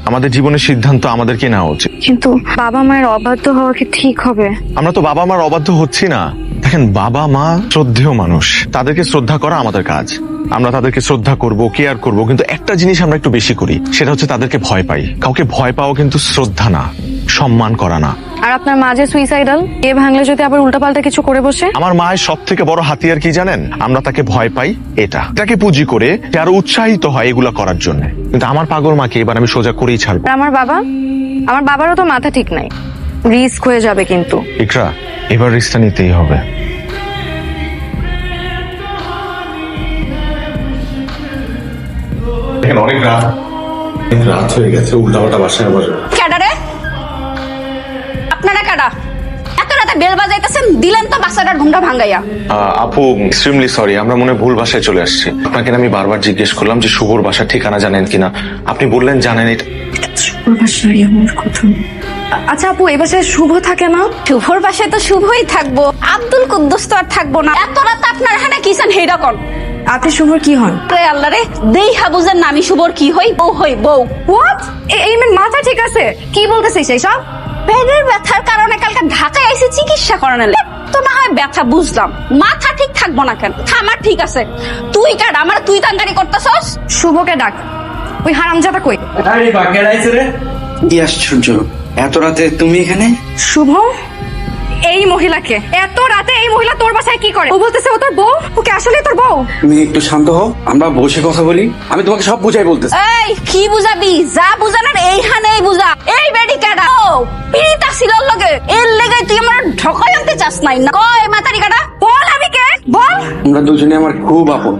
আমাদের জীবনের সিদ্ধান্ত আমাদেরকে নেওয়া উচিত। কিন্তু বাবা মায়ের অবাধ্য হওয়া কি ঠিক হবে? আমরা তো বাবা মার অবাধ্য হচ্ছি না। দেখেন, বাবা মা শ্রদ্ধেয় মানুষ, তাদেরকে শ্রদ্ধা করা আমাদের কাজ। আমরা তাদেরকে শ্রদ্ধা করব, কেয়ার করব, কিন্তু একটা জিনিস আমরা একটু বেশি করি, সেটা হচ্ছে তাদেরকে ভয় পাই। কাউকে ভয় পাওয়া কিন্তু শ্রদ্ধা না, সম্মান করা না। আর আপনার মা যে সুইসাইডাল, এ ভাঙলে যদি আবার উল্টাপাল্টা কিছু করে বসে? আমার মায়ের সব থেকে বড় হাতিয়ার কি জানেন? আমরা তাকে ভয় পাই, এটাকে পুঁজি করে সে আরো উৎসাহিত হয় এগুলা করার জন্য। কিন্তু আমার পাগল মাকে এবার আমি সোজা করেই ছাড়বো। আর আমার বাবারও তো মাথা ঠিক নাই, রিস্ক হয়ে যাবে কিন্তু। ইকরা, এবার রিস্কটা নিতেই হবে। অনেক রাত হয়ে গেছে, উল্টাপাল্টা বাসায় আবার। কেডা রে? আপনারা কেডা? এত রাতে বেল বাজাইতেছেন, দিলেন তো বাচ্চাটার ঘুমটা ভাঙ্গাইয়া। আপু, এক্সট্রিমলি সরি, আমরা মনে হয় ভুল বাসায় চলে আসছি। আপনাকে আমি বারবার জিজ্ঞেস করলাম যে শুভর বাসার ঠিকানা জানেন কিনা, আপনি বললেন জানেন। আচ্ছা আপু, এই বাসায় শুভ থাকে না? শুভর বাসায় তো শুভই থাকবো, আব্দুল কুদ্দুস তো আর থাকবো না। এত রাতে আপনার এখানে কিছেন হেইডা কোন? আপনি শুভর কি হন? রে আল্লাহ রে, দেইহা বুঝেন না আমি শুভর কি হই? বউ হই বউ। হোয়াট? এই মেয়ের মাথা ঠিক আছে? কি বলতেছিস এইসব? পেটের ব্যথার কারণে কালকে ঢাকায় এসে চিকিৎসা করানো তো না হয় ব্যথা বুঝলাম, মাথা ঠিক থাকবো না কেন? আমার ঠিক আছে, তুই কাট আমার তুই তাঙ্গারি করতেছস। শুভকে ডাক, ওই হারামজাদা কই? আরে বাকের আইছে রে। কি আশ্চর্য, এত রাতে তুমি এখানে? শুভ, এই মহিলাকে এত রাতে এই মহিলা তোর বাসায় কি করে? ও বলতেছে ও তোর বউ, ওকে আসলে তোর বউ? তুমি একটু শান্ত হও, আমরা বসে কথা বলি। আমি তোমাকে সব বুঝাই বলতেছি। এই কি বুঝাবি? যা বুঝানোর এইখানেই বুঝা। এই বেডি কাটা পিড়িতা ছিলর লগে এর লেগে তুই আমার ঢকাই আনতে চাস নাই না? কয় মাতারি কাটা বল, আমি কে বল? আমরা দুজনে আমার খুব আপন।